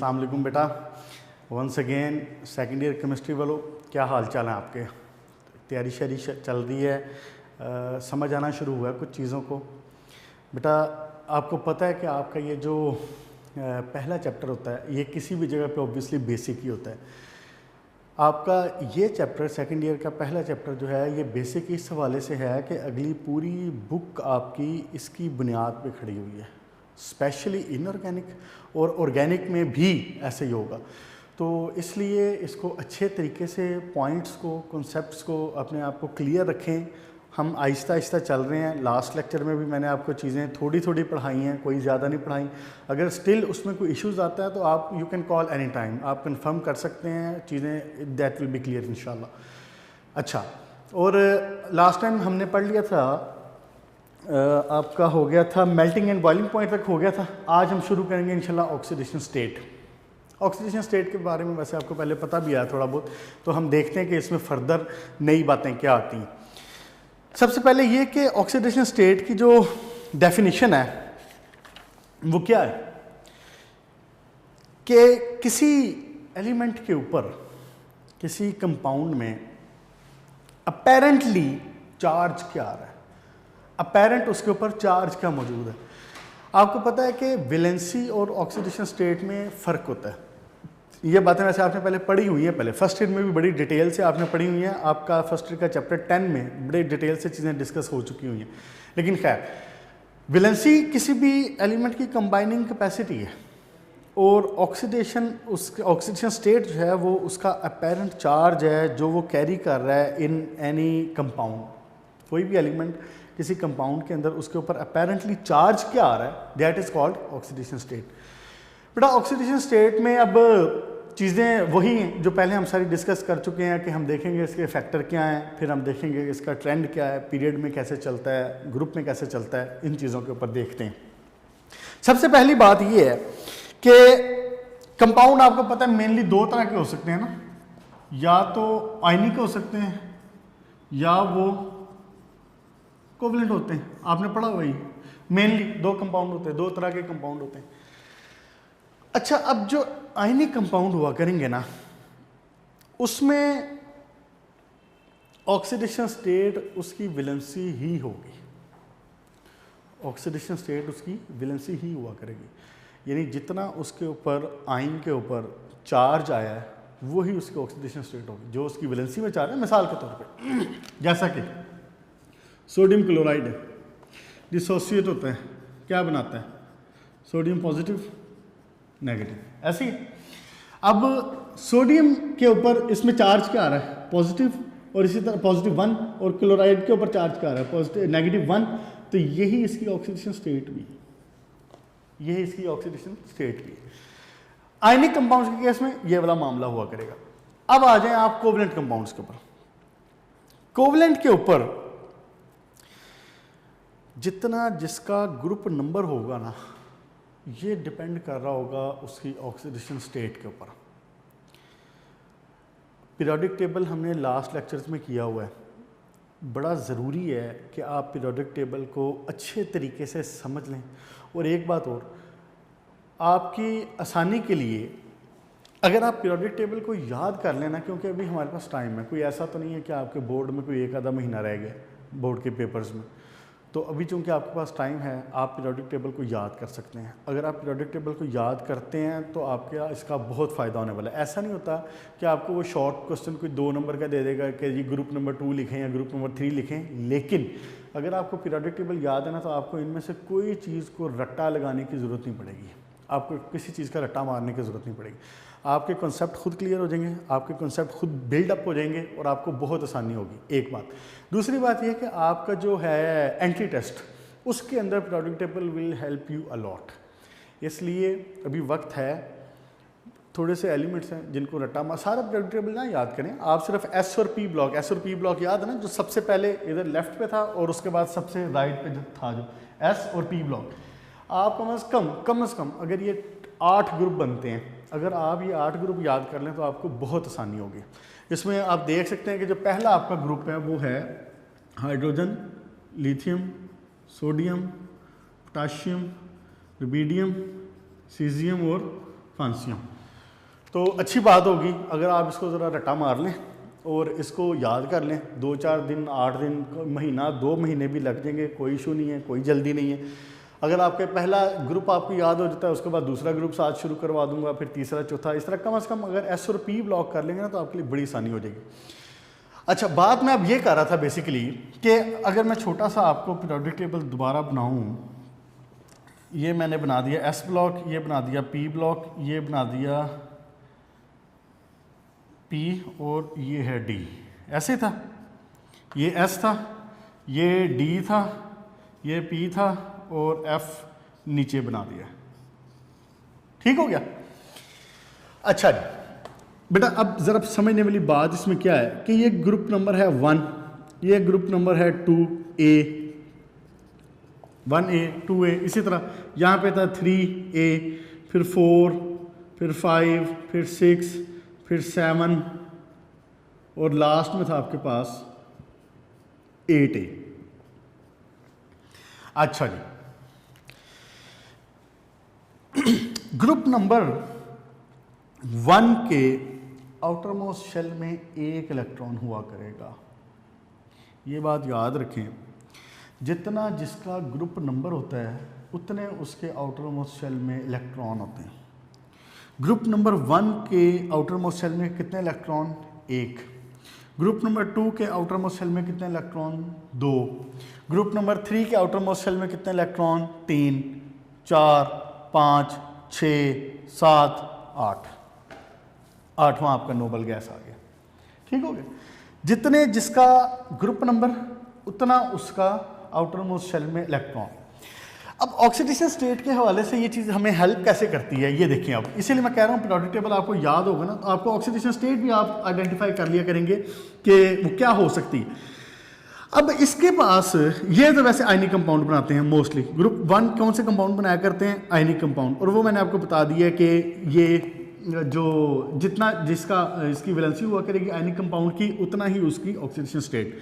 अस्सलाम वालेकुम बेटा। Once again second year chemistry वालों, क्या हाल चाल है आपके? तैयारी शरी चल रही है, समझ आना शुरू हुआ है कुछ चीज़ों को। बेटा आपको पता है कि आपका ये जो पहला चैप्टर होता है ये किसी भी जगह पे ऑब्वियसली बेसिक ही होता है। आपका ये चैप्टर सेकेंड ईयर का पहला चैप्टर जो है ये बेसिक इस हवाले से है कि अगली पूरी बुक आपकी इसकी बुनियाद पे खड़ी हुई है। स्पेशली इनऑर्गेनिक और ऑर्गेनिक में भी ऐसे ही होगा, तो इसलिए इसको अच्छे तरीके से पॉइंट्स को, कॉन्सेप्ट्स को अपने आप को क्लियर रखें। हम आहिस्ता आहिस्ता चल रहे हैं। लास्ट लेक्चर में भी मैंने आपको चीज़ें थोड़ी थोड़ी पढ़ाई हैं, कोई ज़्यादा नहीं पढ़ाई। अगर स्टिल उसमें कोई इश्यूज़ आता है तो आप you can call any time, आप कंफर्म कर सकते हैं चीज़ें, दैट विल बी क्लियर इंशाल्लाह। अच्छा, और लास्ट टाइम हमने पढ़ लिया था, आपका हो गया था मेल्टिंग एंड बॉइलिंग पॉइंट तक हो गया था। आज हम शुरू करेंगे इंशाल्लाह ऑक्सीडेशन स्टेट। ऑक्सीडेशन स्टेट के बारे में वैसे आपको पहले पता भी आया थोड़ा बहुत, तो हम देखते हैं कि इसमें फर्दर नई बातें क्या आती हैं। सबसे पहले ये कि ऑक्सीडेशन स्टेट की जो डेफिनेशन है वो क्या है कि किसी एलिमेंट के ऊपर, किसी कंपाउंड में अपेरेंटली चार्ज क्या आ रहा है, अपेरेंट उसके ऊपर चार्ज क्या मौजूद है। आपको पता है कि वैलेंसी और ऑक्सीडेशन स्टेट में फ़र्क होता है। ये बातें वैसे आपने पहले पढ़ी हुई हैं, पहले फर्स्ट ईयर में भी बड़ी डिटेल से आपने पढ़ी हुई हैं। आपका फर्स्ट ईयर का चैप्टर 10 में बड़े डिटेल से चीज़ें डिस्कस हो चुकी हुई हैं। लेकिन खैर, वैलेंसी किसी भी एलिमेंट की कंबाइनिंग कैपेसिटी है और ऑक्सीडेशन स्टेट जो है वो उसका अपेरेंट चार्ज है जो वो कैरी कर रहा है इन एनी कंपाउंड। कोई भी एलिमेंट किसी कंपाउंड के अंदर उसके ऊपर अपेरेंटली चार्ज क्या आ रहा है, that is called oxidation state. बेटा ऑक्सीडेशन स्टेट में अब चीज़ें वही हैं जो पहले हम सारी डिस्कस कर चुके हैं कि हम देखेंगे इसके फैक्टर क्या हैं, फिर हम देखेंगे इसका ट्रेंड क्या है, पीरियड में कैसे चलता है, ग्रुप में कैसे चलता है, इन चीज़ों के ऊपर देखते हैं। सबसे पहली बात ये है कि कंपाउंड आपको पता है मेनली दो तरह के हो सकते हैं ना, या तो आयनिक हो सकते हैं या वो कोवलेंट होते हैं। आपने पढ़ा हुआ ही, मेनली दो कंपाउंड होते हैं, दो तरह के कंपाउंड होते हैं। अच्छा, अब जो आयनिक कंपाउंड हुआ करेंगे ना, उसमें ऑक्सीडेशन स्टेट उसकी वैलेंसी ही होगी। ऑक्सीडेशन स्टेट उसकी वैलेंसी ही हुआ करेगी, यानी जितना उसके ऊपर आयन के ऊपर चार्ज आया है वही उसकी ऑक्सीडेशन स्टेट होगी, जो उसकी वैलेंसी में चार्ज है। मिसाल के तौर पे जैसा कि सोडियम क्लोराइड डिसोसिएट होता है, क्या बनाता है? सोडियम पॉजिटिव नेगेटिव, ऐसी। अब सोडियम के ऊपर इसमें चार्ज क्या आ रहा है? पॉजिटिव, और इसी तरह पॉजिटिव 1, और क्लोराइड के ऊपर चार्ज क्या आ रहा है? Positive negative 1। तो यही इसकी ऑक्सीडेशन स्टेट भी, यही इसकी ऑक्सीडेशन स्टेट भी। आयनिक कंपाउंड्स के केस में ये वाला मामला हुआ करेगा। अब आ जाएं आप कोवलेंट कंपाउंड्स के ऊपर। कोवलेंट के ऊपर जितना जिसका ग्रुप नंबर होगा ना, ये डिपेंड कर रहा होगा उसकी ऑक्सीडेशन स्टेट के ऊपर। पीरियोडिक टेबल हमने लास्ट लेक्चर्स में किया हुआ है। बड़ा ज़रूरी है कि आप पीरियोडिक टेबल को अच्छे तरीके से समझ लें। और एक बात और, आपकी आसानी के लिए अगर आप पीरियोडिक टेबल को याद कर लेना, क्योंकि अभी हमारे पास टाइम है, कोई ऐसा तो नहीं है कि आपके बोर्ड में कोई एक आधा महीना रह गया बोर्ड के पेपर्स में, तो अभी चूंकि आपके पास टाइम है आप पीरियोडिक टेबल को याद कर सकते हैं। अगर आप पीरियोडिक टेबल को याद करते हैं तो आपके इसका बहुत फ़ायदा होने वाला है। ऐसा नहीं होता कि आपको वो शॉर्ट क्वेश्चन कोई 2 नंबर का दे देगा कि जी ग्रुप नंबर 2 लिखें या ग्रुप नंबर 3 लिखें, लेकिन अगर आपको पीरियोडिक टेबल याद है ना, तो आपको इनमें से कोई चीज़ को रट्टा लगाने की ज़रूरत नहीं पड़ेगी, आपको किसी चीज़ का रट्टा मारने की ज़रूरत नहीं पड़ेगी। आपके कॉन्सेप्ट खुद क्लियर हो जाएंगे, आपके कॉन्सेप्ट खुद बिल्डअप हो जाएंगे और आपको बहुत आसानी होगी। एक बात। दूसरी बात यह कि आपका जो है एंट्री टेस्ट, उसके अंदर periodic table will help you a lot. इसलिए अभी वक्त है, थोड़े से एलिमेंट्स हैं जिनको रट्टा मार, सारा पीरियोडिक टेबल ना याद करें आप, सिर्फ एस और पी ब्लॉक, एस और पी ब्लॉक याद है ना, जो सबसे पहले इधर लेफ्ट पे था और उसके बाद सबसे राइट पे जो था, जो एस और पी ब्लॉक। आप कम से कम अगर ये 8 ग्रुप बनते हैं, अगर आप ये 8 ग्रुप याद कर लें तो आपको बहुत आसानी होगी। इसमें आप देख सकते हैं कि जो पहला आपका ग्रुप है वो है hydrogen, lithium, sodium, potassium, rubidium, caesium और फांसियों। तो अच्छी बात होगी अगर आप इसको ज़रा रट्टा मार लें और इसको याद कर लें। 2-4 दिन, 8 दिन, महीना, 2 महीने भी लग जाएंगे, कोई इशू नहीं है, कोई जल्दी नहीं है। अगर आपके पहला ग्रुप आपको याद हो जाता है, उसके बाद दूसरा ग्रुप साथ शुरू करवा दूंगा, फिर तीसरा, चौथा, इस तरह कम से कम अगर एस और पी ब्लॉक कर लेंगे ना तो आपके लिए बड़ी आसानी हो जाएगी। अच्छा, बात मैं अब ये कर रहा था बेसिकली कि अगर मैं छोटा सा आपको पीरियोडिक टेबल दोबारा बनाऊं, ये मैंने बना दिया एस ब्लॉक, ये बना दिया पी ब्लॉक, ये बना दिया पी और ये है डी। ऐसे था, ये एस था, ये डी था, ये पी था और एफ नीचे बना दिया। ठीक हो गया? अच्छा जी बेटा, अब ज़रा समझने वाली बात इसमें क्या है कि ये ग्रुप नंबर है 1, ये ग्रुप नंबर है 2A, 1A 2A, इसी तरह यहाँ पे था 3A, फिर 4, फिर 5, फिर 6, फिर 7 और लास्ट में था आपके पास 8A। अच्छा जी, ग्रुप नंबर 1 के आउटर मोस्ट शेल में 1 इलेक्ट्रॉन हुआ करेगा। ये बात याद रखें, जितना जिसका ग्रुप नंबर होता है उतने उसके आउटर मोस्ट शेल में इलेक्ट्रॉन होते हैं। ग्रुप नंबर 1 के आउटर मोस्ट शेल में कितने इलेक्ट्रॉन? 1। ग्रुप नंबर 2 के आउटर मोस्ट शेल में कितने इलेक्ट्रॉन? 2। ग्रुप नंबर 3 के आउटर मोस्ट शेल में कितने इलेक्ट्रॉन? 3, 4, 5, 6, 7, 8। 8वां आपका नोबल गैस आ गया। ठीक हो गया? जितने जिसका ग्रुप नंबर उतना उसका आउटर मोस्ट शेल में इलेक्ट्रॉन। अब ऑक्सीडेशन स्टेट के हवाले से ये चीज़ हमें हेल्प कैसे करती है ये देखें। अब इसीलिए मैं कह रहा हूँ पीरियोडिक टेबल आपको याद होगा ना, तो आपको ऑक्सीडेशन स्टेट भी आप आइडेंटिफाई कर लिया करेंगे कि वो क्या हो सकती है। अब इसके पास ये तो वैसे आयनिक कंपाउंड बनाते हैं मोस्टली। ग्रुप 1 कौन से कंपाउंड बनाया करते हैं? Ionic compound. और वो मैंने आपको बता दिया कि ये जो जितना जिसका इसकी वैलेंसी हुआ करेगी आयनिक कंपाउंड की, उतना ही उसकी ऑक्सीडेशन स्टेट।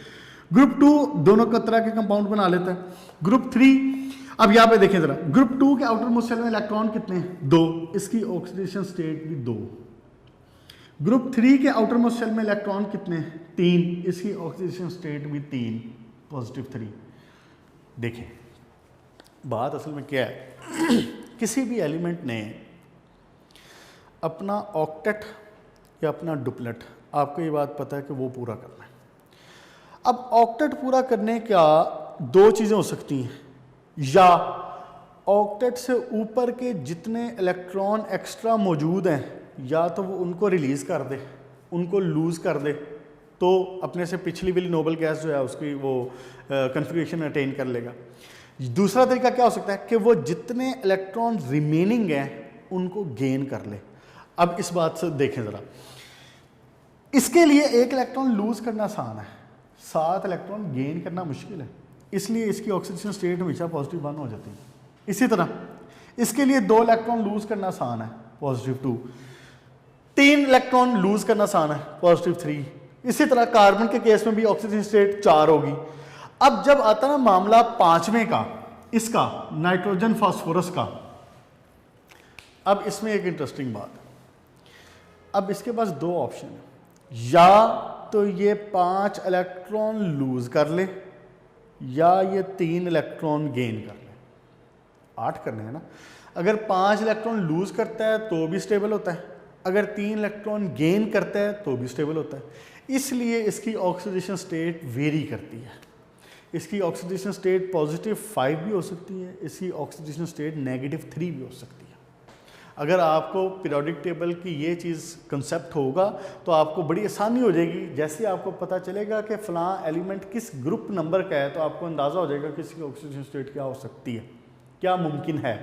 ग्रुप 2 दोनों का तरह के कंपाउंड बना लेता है। ग्रुप 3, अब यहाँ पे देखें जरा, ग्रुप 2 के आउटर मोस्ट शेल में इलेक्ट्रॉन कितने हैं? 2, इसकी ऑक्सीडेशन स्टेट भी 2। ग्रुप 3 के आउटर मोस्ट शेल में इलेक्ट्रॉन कितने हैं? 3, इसकी ऑक्सीडेशन स्टेट भी 3, पॉजिटिव 3। देखें बात असल में क्या है किसी भी एलिमेंट ने अपना ऑक्टेट या अपना डुप्लेट, आपको ये बात पता है कि वो पूरा करना है। अब ऑक्टेट पूरा करने का 2 चीज़ें हो सकती हैं, या ऑक्टेट से ऊपर के जितने इलेक्ट्रॉन एक्स्ट्रा मौजूद हैं या तो वो उनको रिलीज़ कर दे, उनको लूज़ कर दे, तो अपने से पिछली वाली नोबल गैस जो है उसकी वो कन्फिग्रेशन अटेन कर लेगा। दूसरा तरीका क्या हो सकता है कि वो जितने इलेक्ट्रॉन रिमेनिंग हैं उनको गेन कर ले। अब इस बात से देखें ज़रा, इसके लिए 1 इलेक्ट्रॉन लूज़ करना आसान है, 7 इलेक्ट्रॉन गेन करना मुश्किल है, इसलिए इसकी ऑक्सीडेशन स्टेट हमेशा पॉजिटिव 1 हो जाती है। इसी तरह इसके लिए 2 इलेक्ट्रॉन लूज़ करना आसान है, पॉजिटिव 2। 3 इलेक्ट्रॉन लूज़ करना आसान है, पॉजिटिव 3। इसी तरह कार्बन के केस में भी ऑक्सीडेशन स्टेट 4 होगी। अब जब आता है मामला 5वें का, इसका नाइट्रोजन फास्फोरस का, अब इसमें एक इंटरेस्टिंग बात है। अब इसके पास 2 ऑप्शन है, या तो ये 5 इलेक्ट्रॉन लूज कर ले या ये 3 इलेक्ट्रॉन गेन कर ले। 8 करने हैं ना। अगर 5 इलेक्ट्रॉन लूज करता है तो भी स्टेबल होता है, अगर 3 इलेक्ट्रॉन गेन करता है तो भी स्टेबल होता है। इसलिए इसकी ऑक्सीडेशन स्टेट वेरी करती है। इसकी ऑक्सीडेशन स्टेट पॉजिटिव 5 भी हो सकती है, इसकी ऑक्सीडेशन स्टेट नेगेटिव 3 भी हो सकती है। अगर आपको पीरियोडिक टेबल की ये चीज़ कंसेप्ट होगा तो आपको बड़ी आसानी हो जाएगी। जैसे आपको पता चलेगा कि फ़लाँ एलिमेंट किस ग्रुप नंबर का है तो आपको अंदाज़ा हो जाएगा कि इसकी ऑक्सीडेशन स्टेट क्या हो सकती है, क्या मुमकिन है।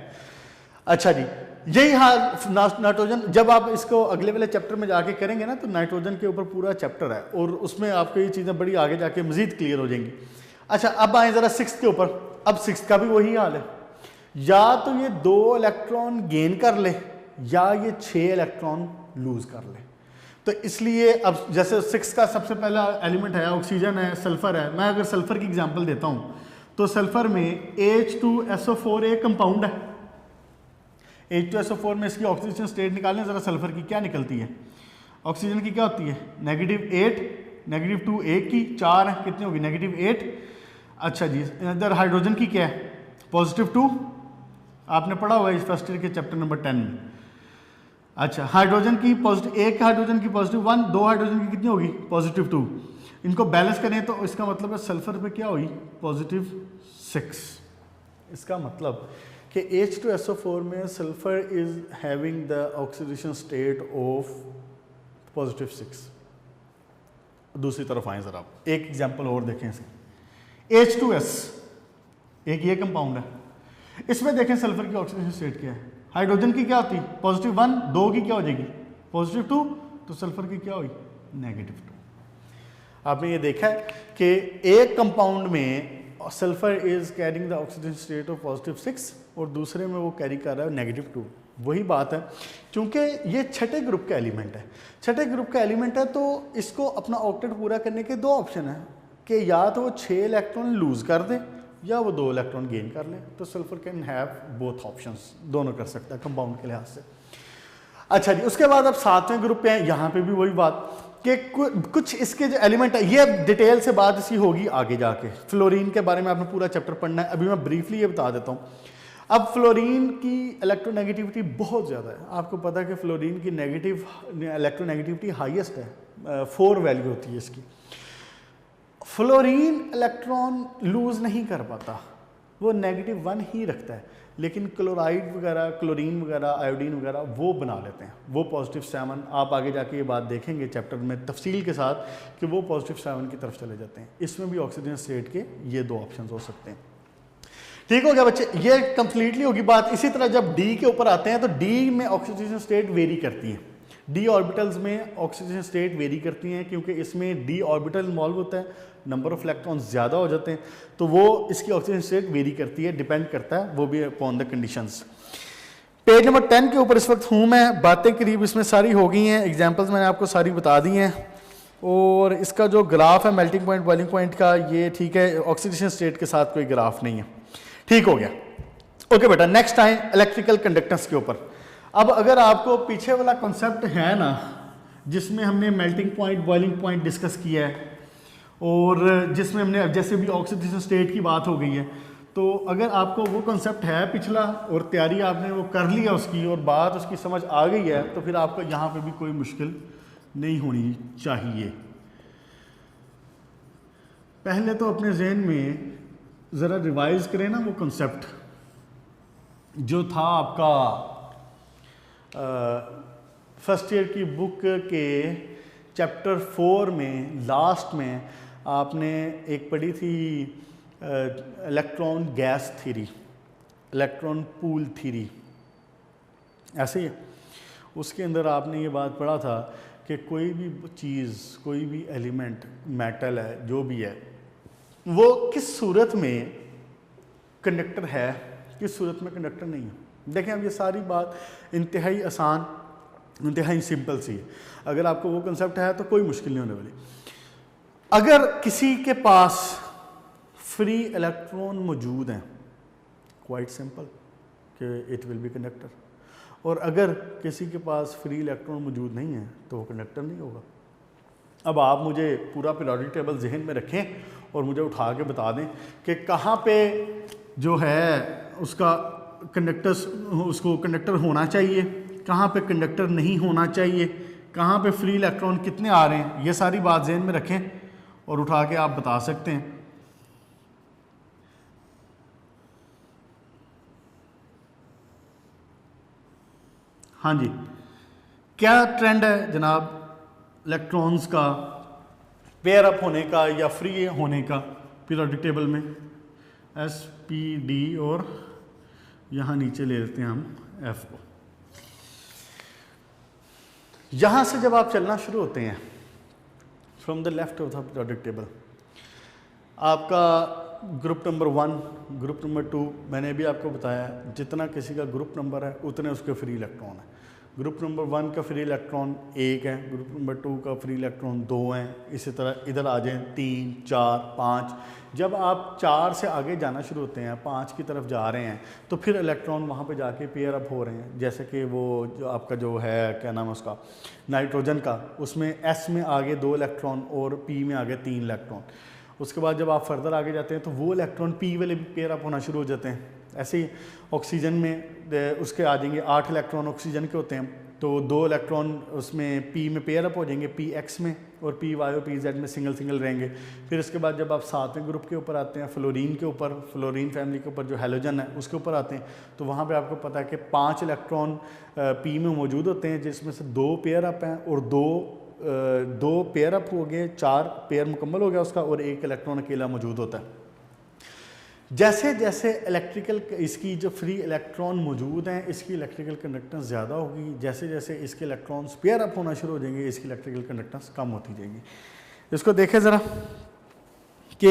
अच्छा जी, यही हाल नाइट्रोजन, जब आप इसको अगले वाले चैप्टर में जाके करेंगे ना तो नाइट्रोजन के ऊपर पूरा चैप्टर है और उसमें आपको ये चीज़ें बड़ी आगे जाके मज़ीद क्लियर हो जाएंगी। अच्छा, अब आए ज़रा 6 के ऊपर। अब 6 का भी वही हाल है, या तो ये 2 इलेक्ट्रॉन गेन कर ले या ये 6 इलेक्ट्रॉन लूज कर ले। तो इसलिए अब जैसे 6 का सबसे पहला एलिमेंट है ऑक्सीजन है, सल्फर है। मैं अगर सल्फर की एग्जांपल देता हूं तो सल्फर में H2SO4 एक कंपाउंड है, H2SO4 में इसकी ऑक्सीजन स्टेट निकालें ज़रा, सल्फर की क्या निकलती है? ऑक्सीजन की क्या होती है? -8, -2 एक की, 4 है, कितनी होगी? -8। अच्छा जी, इधर हाइड्रोजन की क्या है? +2, आपने पढ़ा हुआ है इस फर्स्ट ईयर के चैप्टर नंबर 10 में। अच्छा, हाइड्रोजन की पॉजिटिव, एक हाइड्रोजन की +1, 2 हाइड्रोजन की कितनी होगी? +2। इनको बैलेंस करें तो इसका मतलब है सल्फर पे क्या होगी? +6। इसका मतलब कि H2SO4 में sulphur is having the oxidation state of +6। दूसरी तरफ आए ज़रा, एक एग्जांपल और देखें इसे। H2S एक ये कंपाउंड है, इसमें देखें सल्फर की ऑक्सीडेशन स्टेट क्या है? हाइड्रोजन की क्या होती है? +1, 2 की क्या हो जाएगी? +2, तो सल्फर की क्या होगी? -2। आपने ये देखा है कि एक कंपाउंड में sulphur is carrying the oxygen state of +6 और दूसरे में वो कैरी कर रहा है -2। वही बात है, क्योंकि ये छठे ग्रुप का एलिमेंट है, छठे ग्रुप का एलिमेंट है तो इसको अपना ऑक्टेट पूरा करने के 2 ऑप्शन है कि या तो वो 6 इलेक्ट्रॉन लूज कर दे या वो 2 इलेक्ट्रॉन गेन कर ले। तो sulphur can have both options, दोनों कर सकता है कंपाउंड के लिहाज से। अच्छा जी, उसके बाद अब 7वें ग्रुप पे हैं, यहाँ पे भी वही बात कि कुछ इसके जो एलिमेंट है, ये डिटेल से बात इसी होगी आगे जाके। फ्लोरीन के बारे में आपने पूरा चैप्टर पढ़ना है, अभी मैं ब्रीफली ये बता देता हूँ। अब फ्लोरीन की इलेक्ट्रोनेगेटिविटी बहुत ज़्यादा है, आपको पता है कि फ्लोरीन की नेगेटिव इलेक्ट्रोनेगेटिविटी हाईएस्ट है, 4 वैल्यू होती है इसकी। फ्लोरीन इलेक्ट्रॉन लूज नहीं कर पाता, वो -1 ही रखता है, लेकिन क्लोराइड वगैरह, क्लोरीन वगैरह, आयोडीन वगैरह वो बना लेते हैं, वो +7। आप आगे जाके ये बात देखेंगे चैप्टर में तफसील के साथ कि वो +7 की तरफ चले जाते हैं। इसमें भी ऑक्सीजन स्टेट के ये 2 ऑप्शन हो सकते हैं। ठीक हो गया बच्चे, ये कंप्लीटली होगी बात। इसी तरह जब डी के ऊपर आते हैं तो डी में ऑक्सीजन स्टेट वेरी करती है, डी ऑर्बिटल्स में ऑक्सीजन स्टेट वेरी करती हैं, क्योंकि इसमें डी ऑर्बिटल इन्वॉल्व होता है, नंबर ऑफ इलेक्ट्रॉन्स ज़्यादा हो जाते हैं, तो वो इसकी ऑक्सीजन स्टेट वेरी करती है, डिपेंड करता है वो भी upon the conditions. Page number 10 के ऊपर इस वक्त हूँ मैं, बातें करीब इसमें सारी हो गई हैं, एग्जांपल्स मैंने आपको सारी बता दी हैं, और इसका जो ग्राफ है मेल्टिंग पॉइंट बॉइलिंग पॉइंट का, ये ठीक है, ऑक्सीडेशन स्टेट के साथ कोई ग्राफ नहीं है। ठीक हो गया, ओके बेटा। नेक्स्ट आए इलेक्ट्रिकल कंडक्टेंस के ऊपर। अब अगर आपको पीछे वाला कॉन्सेप्ट है ना, जिसमें हमने melting point boiling point discuss किया है, और जिसमें हमने जैसे भी ऑक्सीडेशन स्टेट की बात हो गई है, तो अगर आपको वो कॉन्सेप्ट है पिछला और तैयारी आपने वो कर लिया उसकी, और बात उसकी समझ आ गई है, तो फिर आपको यहाँ पे भी कोई मुश्किल नहीं होनी चाहिए। पहले तो अपने जहन में ज़रा रिवाइज करें ना वो कॉन्सेप्ट जो था आपका फर्स्ट ईयर की बुक के चैप्टर 4 में लास्ट में आपने एक पढ़ी थी electron gas theory, electron pool theory, ऐसे ही। उसके अंदर आपने ये बात पढ़ा था कि कोई भी चीज़, कोई भी एलिमेंट, मेटल है, जो भी है, वो किस सूरत में कंडक्टर है, किस सूरत में कंडक्टर नहीं है। देखें अब ये सारी बात इंतहाई आसान, इंतहाई सिंपल सी है। अगर आपको वो कंसेप्ट है तो कोई मुश्किल नहीं होने वाली। अगर किसी के पास फ्री इलेक्ट्रॉन मौजूद हैं, क्वाइट सिंपल कि इट विल बी कंडक्टर, और अगर किसी के पास फ्री इलेक्ट्रॉन मौजूद नहीं है तो वो कंडक्टर नहीं होगा। अब आप मुझे पूरा पीरियोडिक टेबल जहन में रखें और मुझे उठा के बता दें कि कहाँ पे जो है उसका कंडक्टर्स, उसको कंडक्टर होना चाहिए, कहाँ पे कंडक्टर नहीं होना चाहिए, कहाँ पे फ्री इलेक्ट्रॉन कितने आ रहे हैं, ये सारी बात जहन में रखें और उठा के आप बता सकते हैं। हाँ जी, क्या ट्रेंड है जनाब इलेक्ट्रॉन्स का पेयर अप होने का या फ्री होने का पीरियोडिक टेबल में? एस पी डी और यहाँ नीचे ले लेते हैं हम एफ को। यहाँ से जब आप चलना शुरू होते हैं from the left of the periodic table, आपका ग्रुप नंबर 1, ग्रुप नंबर 2, मैंने भी आपको बताया जितना किसी का ग्रुप नंबर है उतने उसके फ्री इलेक्ट्रॉन है। ग्रुप नंबर 1 का फ्री इलेक्ट्रॉन 1 है, ग्रुप नंबर 2 का फ्री इलेक्ट्रॉन 2 हैं, इसी तरह इधर आ जाएं 3, 4, 5। जब आप 4 से आगे जाना शुरू होते हैं, 5 की तरफ जा रहे हैं, तो फिर इलेक्ट्रॉन वहाँ पे जाके पेयर अप हो रहे हैं। जैसे कि वो जो आपका जो है क्या नाम है उसका, नाइट्रोजन का, उसमें S में आगे 2 इलेक्ट्रॉन और P में आगे 3 इलेक्ट्रॉन। उसके बाद जब आप फर्दर आगे जाते हैं तो वो इलेक्ट्रॉन P वाले भी पेयर अप होना शुरू हो जाते हैं। ऐसे ही ऑक्सीजन में उसके आ जाएंगे 8 इलेक्ट्रॉन ऑक्सीजन के होते हैं, तो 2 इलेक्ट्रॉन उसमें P में पेयर अप हो जाएंगे, PX में, और PY और PZ में सिंगल सिंगल रहेंगे। फिर उसके बाद जब आप 7वें ग्रुप के ऊपर आते हैं, फ्लोरीन के ऊपर, फ्लोरीन फैमिली के ऊपर जो हैलोजन है उसके ऊपर आते हैं, तो वहाँ पे आपको पता है कि 5 इलेक्ट्रॉन P में मौजूद होते हैं, जिसमें से 2 पेयर अप हैं और 2 पेयर अप हो गए, 4 पेयर मुकम्मल हो गया उसका, और 1 इलेक्ट्रॉन अकेला मौजूद होता है। जैसे जैसे इलेक्ट्रिकल इसकी जो फ्री इलेक्ट्रॉन मौजूद हैं, इसकी इलेक्ट्रिकल कंडक्टेंस ज़्यादा होगी। जैसे जैसे इसके इलेक्ट्रॉन्स पेयर अप होना शुरू हो जाएंगे, इसकी इलेक्ट्रिकल कंडक्टेंस कम होती जाएगी। इसको देखें ज़रा कि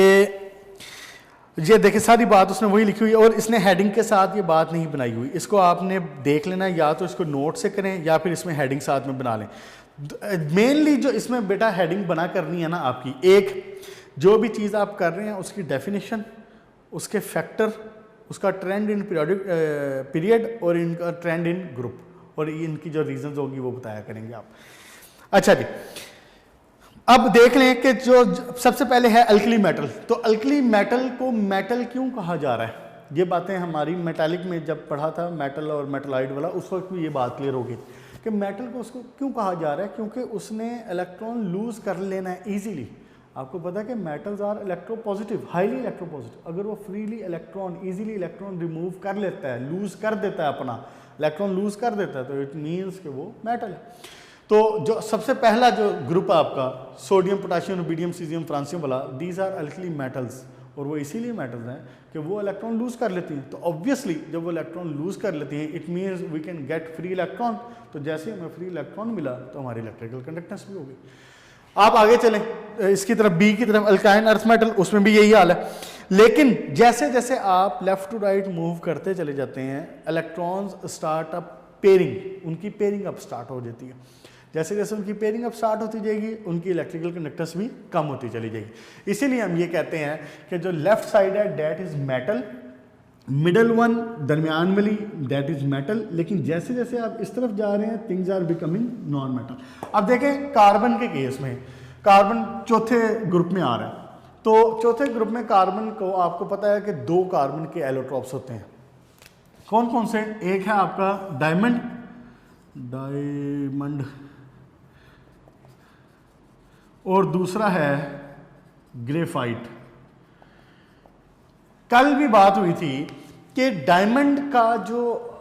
ये देखें, सारी बात उसने वही लिखी हुई है और इसने हेडिंग के साथ ये बात नहीं बनाई हुई। इसको आपने देख लेना, या तो इसको नोट से करें या फिर इसमें हेडिंग साथ में बना लें। मेनली जो इसमें बेटा हेडिंग बना करनी है ना आपकी, एक जो भी चीज़ आप कर रहे हैं उसकी डेफिनेशन, उसके फैक्टर, उसका ट्रेंड इन पीरियड और इनका ट्रेंड इन ग्रुप, और इनकी जो रीजंस होगी वो बताया करेंगे आप। अच्छा जी, अब देख लें कि जो सबसे पहले है अल्कली मेटल। तो अल्कली मेटल को मेटल क्यों कहा जा रहा है, ये बातें हमारी मेटालिक में जब पढ़ा था, मेटल और मेटलाइड वाला, उस वक्त भी ये बात क्लियर होगी कि मेटल को उसको क्यों कहा जा रहा है, क्योंकि उसने इलेक्ट्रॉन लूज कर लेना है ईजीली। आपको पता है कि metals are electropositive, highly electropositive. अगर वो freely electron easily electron remove कर लेता है, लूज कर देता है, अपना इलेक्ट्रॉन लूज कर देता है, तो इट मीन्स कि वो मेटल है। तो जो सबसे पहला जो ग्रुप है आपका, sodium, potassium, rubidium, caesium, francium वाला, दीज आर अल्कली मेटल्स, और वो इसीलिए मेटल्स हैं कि वो इलेक्ट्रॉन लूज कर लेती हैं। तो ऑब्वियसली जब वो इलेक्ट्रॉन लूज कर लेती हैं, it means we can get free electron. तो जैसे हमें फ्री इलेक्ट्रॉन मिला तो हमारी इलेक्ट्रिकल कंडक्टेंस भी होगी। आप आगे चलें इसकी तरफ, बी की तरफ, अल्काइन अर्थ मेटल, उसमें भी यही हाल है। लेकिन जैसे जैसे आप लेफ्ट टू राइट मूव करते चले जाते हैं, इलेक्ट्रॉन्स स्टार्ट अप पेयरिंग, उनकी पेयरिंग अप स्टार्ट हो जाती है। जैसे जैसे उनकी पेयरिंग अप स्टार्ट होती जाएगी, उनकी इलेक्ट्रिकल कंडक्टेंस भी कम होती चली जाएगी। इसीलिए हम ये कहते हैं कि जो लेफ्ट साइड है that is metal, middle one दरमियान वाली दैट इज मेटल। लेकिन जैसे जैसे आप इस तरफ जा रहे हैं, things are becoming non metal. अब देखें कार्बन के केस में, कार्बन चौथे ग्रुप में आ रहा है। तो चौथे ग्रुप में कार्बन को आपको पता है कि 2 कार्बन के एलोट्रॉप्स होते हैं। कौन कौन से? एक है आपका डायमंड, और दूसरा है ग्रेफाइट। कल भी बात हुई थी कि डायमंड का जो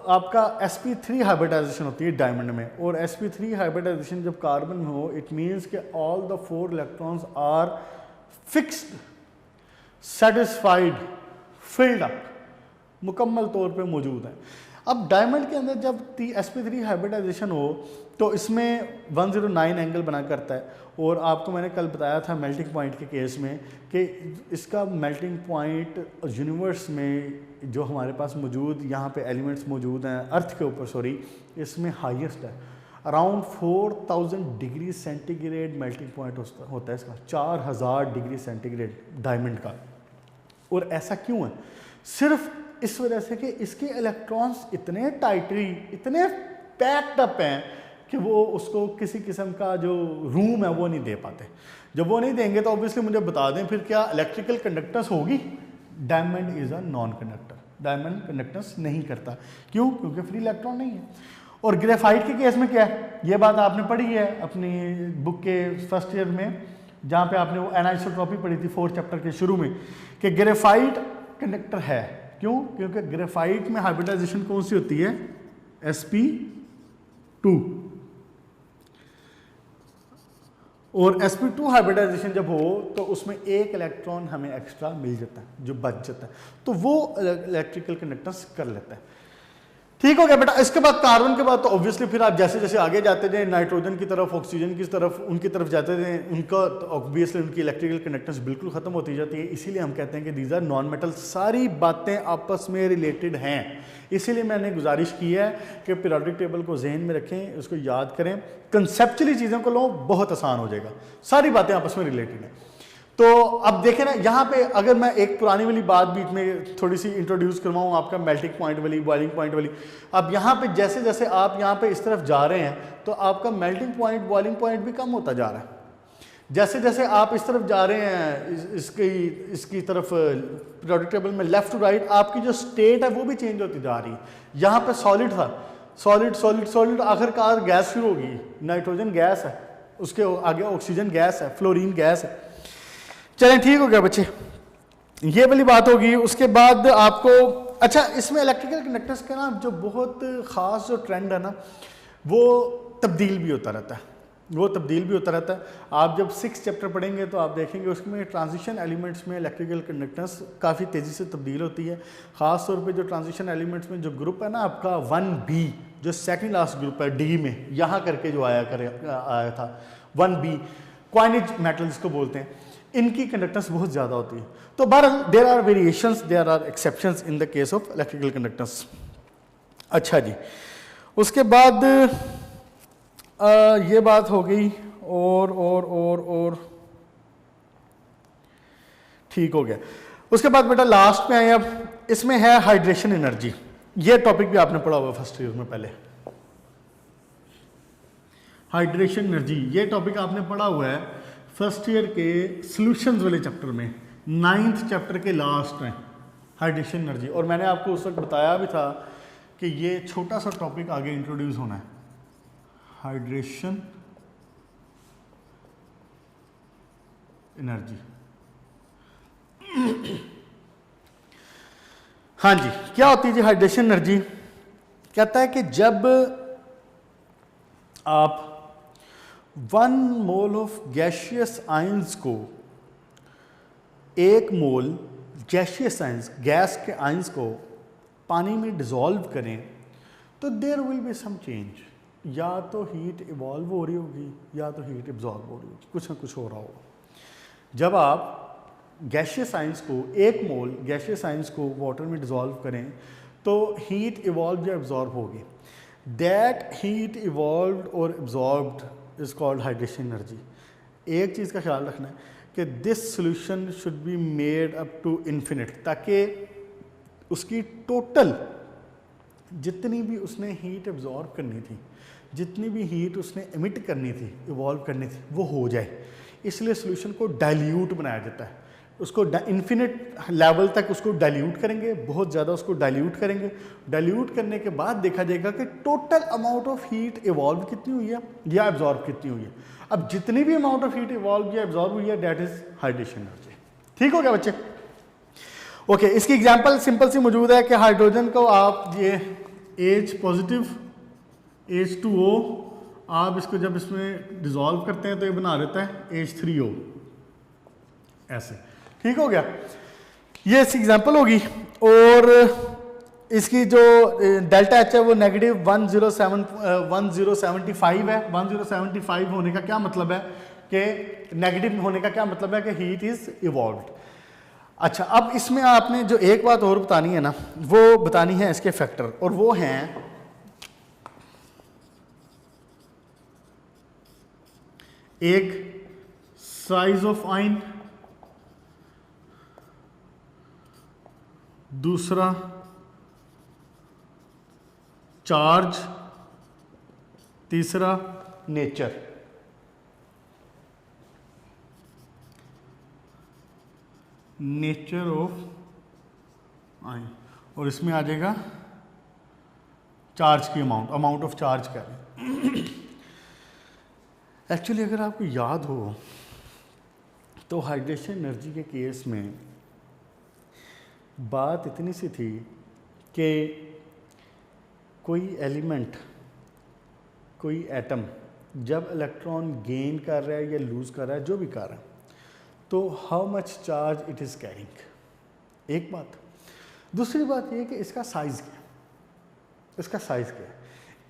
आपका sp3 हाइब्रिडाइजेशन होती है डायमंड में, और sp3 हाइब्रिडाइजेशन जब कार्बन में हो, इट मीन्स कि all the 4 electrons are fixed, satisfied, filled up, मुकम्मल तौर पे मौजूद है। अब डायमंड के अंदर जब sp3 हाइब्रिडाइजेशन हो तो इसमें 109 एंगल बना करता है। और आपको मैंने कल बताया था मेल्टिंग पॉइंट के केस में कि इसका मेल्टिंग पॉइंट यूनिवर्स में जो हमारे पास मौजूद यहाँ पे एलिमेंट्स मौजूद हैं अर्थ के ऊपर, सॉरी, इसमें हाईएस्ट है। Around 4000 degree centigrade melting point होता है इसका, 4000 डिग्री सेंटीग्रेड डायमंड का। और ऐसा क्यों है? सिर्फ इस वजह से कि इसके इलेक्ट्रॉन्स इतने टाइटली, इतने पैक्ड अप हैं कि वो उसको किसी किस्म का जो रूम है वो नहीं दे पाते। जब वो नहीं देंगे तो ऑब्वियसली मुझे बता दें फिर क्या इलेक्ट्रिकल कंडक्टेंस होगी? Diamond is a non conductor, diamond conductance नहीं करता। क्यों? क्योंकि फ्री इलेक्ट्रॉन नहीं है। और ग्रेफाइट के केस में क्या है, ये बात आपने पढ़ी है अपनी बुक के फर्स्ट ईयर में, जहाँ पे आपने वो एनाइसोट्रॉपी पढ़ी थी 4th चैप्टर के शुरू में, कि ग्रेफाइट कंडक्टर है। क्यों? क्योंकि ग्रेफाइट में हाइब्रिडाइजेशन कौन सी होती है? sp2। और sp2 हाइब्रिडाइजेशन जब हो तो उसमें 1 इलेक्ट्रॉन हमें एक्स्ट्रा मिल जाता है जो बच जाता है, तो वो इलेक्ट्रिकल कंडक्टेंस कर लेता है। ठीक हो गया बेटा। इसके बाद कार्बन के बाद तो ऑब्वियसली फिर आप जैसे जैसे आगे जाते जाए नाइट्रोजन की तरफ, ऑक्सीजन की तरफ, उनकी तरफ जाते जाए, उनका तो ऑब्वियसली उनकी इलेक्ट्रिकल कंडक्टेंस बिल्कुल खत्म होती जाती है। इसीलिए हम कहते हैं कि दीज आर नॉन मेटल। सारी बातें आपस में रिलेटेड हैं। इसीलिए मैंने गुजारिश की है कि पीरियोडिक टेबल को जहन में रखें, उसको याद करें, कंसेप्चुअली चीज़ों को लो, बहुत आसान हो जाएगा। सारी बातें आपस में रिलेटेड हैं। तो अब देखें ना, यहाँ पे अगर मैं एक पुरानी वाली बात बीच में थोड़ी सी इंट्रोड्यूस करवाऊँ आपका, मेल्टिंग पॉइंट वाली, बॉइलिंग पॉइंट वाली। अब यहाँ पे जैसे जैसे आप यहाँ पे इस तरफ जा रहे हैं तो आपका मेल्टिंग पॉइंट, बॉइलिंग पॉइंट भी कम होता जा रहा है। जैसे जैसे आप इस तरफ जा रहे हैं, इसकी तरफ पीरियोडिक टेबल में लेफ्ट टू राइट, आपकी जो स्टेट है वो भी चेंज होती जा रही है। यहाँ पे सॉलिड था, सॉलिड सॉलिड सॉलिड, आखिरकार गैस शुरू होगी। नाइट्रोजन गैस है, उसके आगे ऑक्सीजन गैस है, फ्लोरीन गैस है। चलें ठीक हो गया बच्चे, ये वाली बात होगी। उसके बाद आपको, अच्छा इसमें इलेक्ट्रिकल कंडक्टर्स का ना जो बहुत ख़ास जो ट्रेंड है ना, वो तब्दील भी होता रहता है, वो तब्दील भी होता रहता है। आप जब 6 चैप्टर पढ़ेंगे तो आप देखेंगे उसमें ट्रांजिशन एलिमेंट्स में इलेक्ट्रिकल कंडक्टेंस काफ़ी तेज़ी से तब्दील होती है। ख़ास तौर पे जो ट्रांजिशन एलिमेंट्स में जो ग्रुप है ना आपका 1B, जो सेकंड लास्ट ग्रुप है डी में, यहाँ करके जो आया था 1B, क्वाइनेज मेटल जिसको बोलते हैं, इनकी कंडक्टेंस बहुत ज़्यादा होती है। तो बहरहाल there are variations, there are exceptions in the case of electrical conductance. अच्छा जी, उसके बाद ये बात हो गई, और ठीक हो गया। उसके बाद बेटा लास्ट में आए, अब इसमें है हाइड्रेशन एनर्जी। ये टॉपिक भी आपने पढ़ा हुआ फर्स्ट ईयर में पहले, हाइड्रेशन एनर्जी। ये टॉपिक आपने पढ़ा हुआ है फर्स्ट ईयर के सॉल्यूशंस वाले चैप्टर में, 9th चैप्टर के लास्ट में, हाइड्रेशन एनर्जी। और मैंने आपको उस वक्त बताया भी था कि ये छोटा सा टॉपिक आगे इंट्रोड्यूस होना है, हाइड्रेशन एनर्जी। हाँ जी, क्या होती है जी हाइड्रेशन एनर्जी? कहता है कि जब आप 1 मोल ऑफ गैशियस आयंस को 1 मोल गैशियस आयंस, गैस के आयंस को पानी में डिसॉल्व करें तो there will be some change. या तो हीट इवॉल्व हो रही होगी या तो हीट एब्जॉर्ब हो रही होगी, कुछ ना कुछ हो रहा होगा। जब आप गैशियस आयंस को 1 मोल गैशियस आयंस को वाटर में डिसॉल्व करें तो हीट इवॉल्व या एब्जॉर्ब होगी। दैट हीट इवॉल्व्ड और absorbed is called hydration energy. एक चीज़ का ख्याल रखना है कि this solution should be made up to infinite, ताकि उसकी टोटल जितनी भी उसने हीट एब्जॉर्ब करनी थी, जितनी भी हीट उसने एमिट करनी थी, इवॉल्व करनी थी, वो हो जाए। इसलिए सोल्यूशन को डाइल्यूट बनाया जाता है। उसको इन्फिनिट लेवल तक उसको डाइल्यूट करेंगे, बहुत ज़्यादा उसको डाइल्यूट करेंगे। डाइल्यूट करने के बाद देखा जाएगा कि total amount of heat evolve कितनी हुई है या एब्जॉर्ब कितनी हुई है। अब जितनी भी अमाउंट ऑफ हीट इवॉल्व या एब्जॉर्ब हुई है, दैट इज हाइड्रेशन एनर्जी। ठीक हो गया बच्चे? ओके, इसकी एग्जांपल सिंपल सी मौजूद है कि हाइड्रोजन को आप ये H पॉजिटिव H2O, आप इसको जब इसमें डिसॉल्व करते हैं तो ये बना देता है H3O, ऐसे। ठीक हो गया, ये इसकी एग्जांपल होगी। और इसकी जो डेल्टा एच है वो नेगेटिव 1075 है। 1075 होने का क्या मतलब है कि नेगेटिव होने का क्या मतलब है कि हीट इज इवॉल्व्ड। अच्छा, अब इसमें आपने जो एक बात और बतानी है ना, वो बतानी है इसके फैक्टर, और वो हैं एक साइज ऑफ आयन, दूसरा चार्ज, तीसरा नेचर। नेचर ऑफ आयन, और इसमें आ जाएगा चार्ज की अमाउंट ऑफ चार्ज क्या है। एक्चुअली अगर आपको याद हो तो हाइड्रेशन एनर्जी के केस में बात इतनी सी थी कि कोई एलिमेंट, कोई एटम जब इलेक्ट्रॉन गेन कर रहा है या लूज़ कर रहा है, जो भी कर रहा है, तो how much charge it is carrying, एक बात। दूसरी बात ये कि इसका साइज़ क्या है। इसका साइज़ क्या है।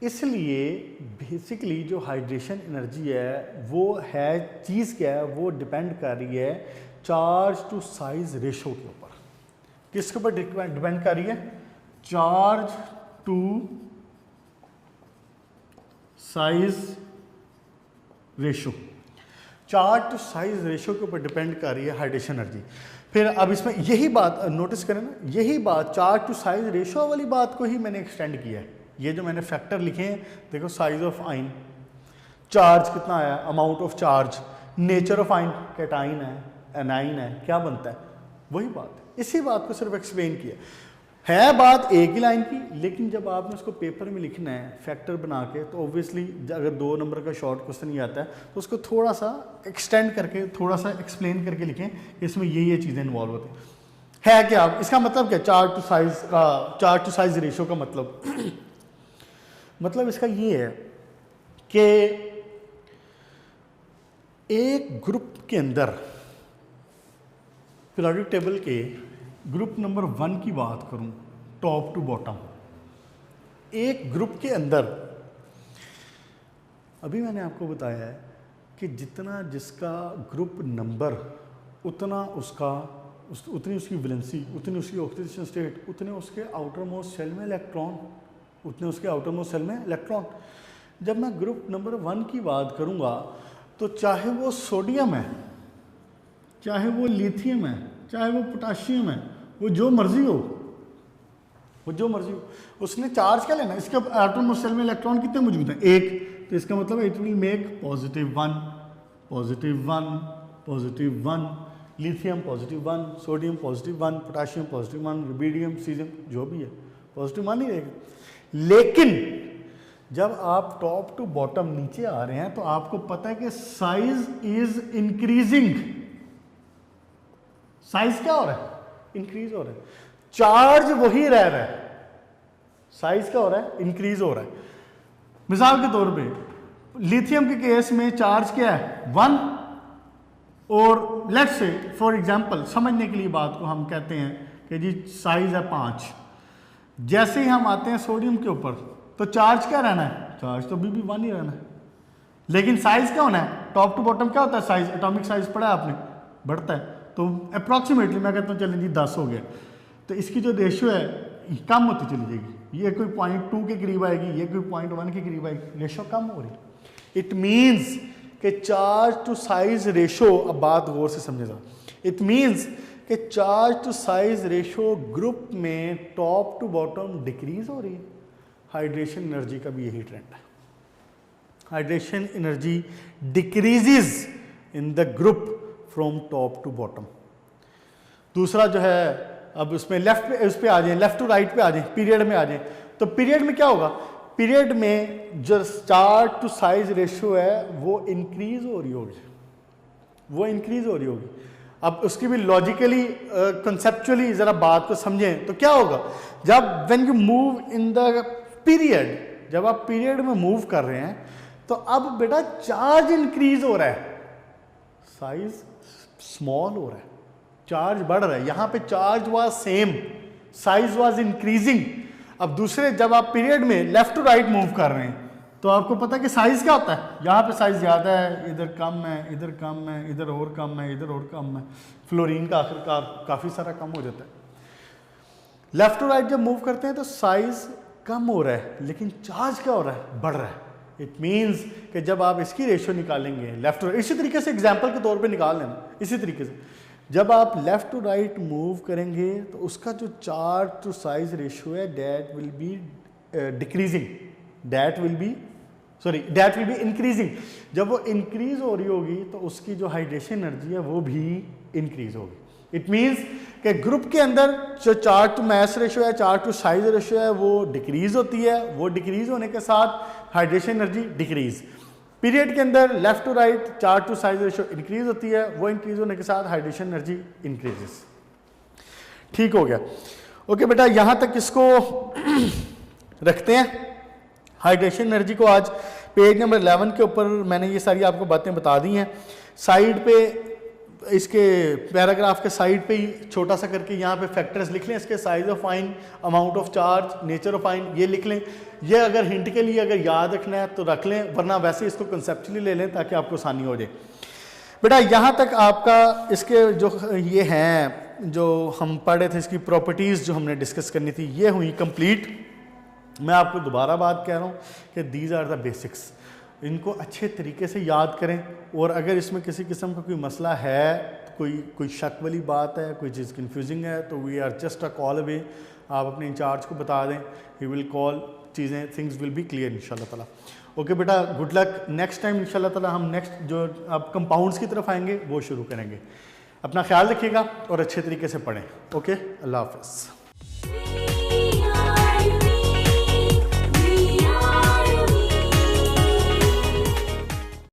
इसलिए बेसिकली जो हाइड्रेशन एनर्जी है वो है चीज़ क्या है, वो डिपेंड कर रही है चार्ज टू साइज रेशो के ऊपर। किसके ऊपर डिपेंड कर रही है? Charge to size ratio. Charge to size ratio के ऊपर डिपेंड कर रही है हाइड्रेशन एनर्जी। फिर अब इसमें यही बात नोटिस करें ना, यही बात चार्ज टू साइज रेशो वाली बात को ही मैंने एक्सटेंड किया है। ये जो मैंने फैक्टर लिखे हैं, देखो साइज ऑफ आइन, चार्ज कितना आया, amount of charge, nature of आइन, कैटाइन है, एनाइन है, क्या बनता है, वही बात है। इसी बात को सिर्फ एक्सप्लेन किया है बात एक ही लाइन की, लेकिन जब आपने उसको पेपर में लिखना है फैक्टर बना के, तो ऑब्वियसली अगर 2 नंबर का शॉर्ट क्वेश्चन ही आता है तो उसको थोड़ा सा एक्सटेंड करके, थोड़ा सा एक्सप्लेन करके लिखें, इसमें ये चीज़ें इन्वॉल्व होती है क्या। इसका मतलब क्या, चार्ज टू साइज का, चार्ज टू साइज रेशो का मतलब इसका ये है कि एक ग्रुप के अंदर, पीरियोडिक टेबल के ग्रुप नंबर 1 की बात करूं, टॉप टू बॉटम, एक ग्रुप के अंदर, अभी मैंने आपको बताया है कि जितना जिसका ग्रुप नंबर उतना उसका उतनी उसकी वैलेंसी, उतनी उसकी ऑक्सीडेशन स्टेट, उतने उसके आउटर मोस्ट सेल में इलेक्ट्रॉन, उतने उसके आउटर मोस्ट सेल में इलेक्ट्रॉन। जब मैं ग्रुप नंबर 1 की बात करूंगा तो चाहे वो सोडियम है, चाहे वो लिथियम है, चाहे वो पोटाशियम है, वो जो मर्जी हो, उसने चार्ज क्या लेना, इसके आउटर मोस्ट सेल में इलेक्ट्रॉन कितने मौजूद हैं, 1, तो इसका मतलब it will make +1, +1, lithium +1, sodium +1, potassium +1, rubidium, caesium जो भी है +1 ही रहेगा। लेकिन जब आप टॉप टू बॉटम नीचे आ रहे हैं तो आपको पता है कि साइज इज इंक्रीजिंग। साइज क्या हो रहा है, इंक्रीज हो रहा है, चार्ज वही रह रहा है, साइज क्या हो रहा है, इंक्रीज हो रहा है। मिसाल के तौर पे लिथियम के केस में चार्ज क्या है, 1, और लेट्स से फॉर एग्जांपल समझने के लिए बात को हम कहते हैं कि जी साइज है 5। जैसे ही हम आते हैं सोडियम के ऊपर तो चार्ज क्या रहना है, चार्ज तो अभी भी 1 ही रहना है, लेकिन साइज क्या होना है, टॉप टू बॉटम क्या होता है साइज, एटॉमिक साइज पढ़ा है आपने, बढ़ता है, तो अप्रॉक्सीमेटली मैं कहता हूँ चलें जी 10 हो गया, तो इसकी जो रेशियो है कम होती चली जाएगी, ये कोई 0.2 के करीब आएगी, ये कोई 0.1 के करीब आएगी, रेशियो कम हो रही। इट मीन्स कि चार्ज टू साइज रेशो, अब बात गौर से समझेगा, इट मीन्स कि charge to size ratio group में टॉप टू बॉटम डिक्रीज हो रही है। हाइड्रेशन एनर्जी का भी यही ट्रेंड है, hydration energy decreases in the group from top to bottom. दूसरा जो है, अब उसमें लेफ्ट पे, उस पे आ जाए, लेफ्ट टू राइट पे आ जाए, पीरियड में आ जाए, तो पीरियड में क्या होगा, पीरियड में जो चार्ज टू साइज रेशियो है वो इंक्रीज हो रही होगी, वो इंक्रीज हो रही होगी। अब उसकी भी लॉजिकली कंसेप्चुअली जरा बात को समझें तो क्या होगा, जब when you move in the period, जब आप पीरियड में मूव कर रहे हैं तो अब बेटा चार्ज इंक्रीज हो रहा है, साइज स्मॉल हो रहा है, चार्ज बढ़ रहा है। यहां पे charge was same, size was increasing. अब दूसरे जब आप पीरियड में लेफ्ट टू राइट मूव कर रहे हैं तो आपको पता है कि साइज क्या होता है, यहाँ पे साइज ज़्यादा है, इधर कम है, इधर कम है, इधर और कम है, इधर और कम है, फ्लोरीन का आखिरकार काफ़ी सारा कम हो जाता है। लेफ्ट टू राइट जब मूव करते हैं तो साइज कम हो रहा है, लेकिन चार्ज क्या हो रहा है, बढ़ रहा है। इट मीन्स कि जब आप इसकी रेशियो निकालेंगे लेफ्ट टू राइट, इसी तरीके से एग्जाम्पल के तौर पर निकाल लेना, इसी तरीके से जब आप लेफ्ट टू राइट मूव करेंगे तो उसका जो चार्ज टू साइज रेशियो है that will be decreasing, that will be increasing. जब वो इंक्रीज हो रही होगी तो उसकी जो हाइड्रेशन एनर्जी है वो भी इंक्रीज होगी। इट मीन्स कि ग्रुप के अंदर जो चार्ज टू मैस रेशियो है, चार्ज टू साइज रेशियो है, वो डिक्रीज होती है, वो डिक्रीज होने के साथ हाइड्रेशन एनर्जी डिक्रीज। पीरियड के अंदर left to right charge to size ratio increase होती है, वो इंक्रीज होने के साथ हाइड्रेशन एनर्जी इंक्रीजेस। ठीक हो गया, ओके बेटा, यहां तक इसको रखते हैं। हाइड्रेशन एनर्जी को आज पेज नंबर 11 के ऊपर मैंने ये सारी आपको बातें बता दी हैं। साइड पे इसके पैराग्राफ के साइड पे ही छोटा सा करके यहाँ पे फैक्टर्स लिख लें, इसके साइज ऑफ आइन, amount of charge, nature of आइन, ये लिख लें। ये अगर हिंट के लिए अगर याद रखना है तो रख लें, वरना वैसे इसको कंसेप्चुअली ले लें ताकि आपको आसानी हो जाए। बेटा यहाँ तक आपका इसके जो ये हैं जो हम पढ़ रहे थे, इसकी प्रॉपर्टीज़ जो हमने डिस्कस करनी थी, ये हुई कंप्लीट। मैं आपको दोबारा बात कह रहा हूँ कि दीज आर द बेसिक्स, इनको अच्छे तरीके से याद करें। और अगर इसमें किसी किस्म का कोई मसला है, कोई शक वाली बात है, कोई चीज़ कंफ्यूजिंग है, तो we are just a call away. आप अपने इंचार्ज को बता दें, ही विल कॉल, चीज़ें थिंग्स विल बी क्लियर इंशाल्लाह ताला। ओके बेटा, गुड लक। नेक्स्ट टाइम इंशाल्लाह ताला हम नेक्स्ट जो आप कंपाउंड्स की तरफ आएंगे वो शुरू करेंगे। अपना ख्याल रखिएगा और अच्छे तरीके से पढ़ें। ओके, अल्लाह हाफ़िज़।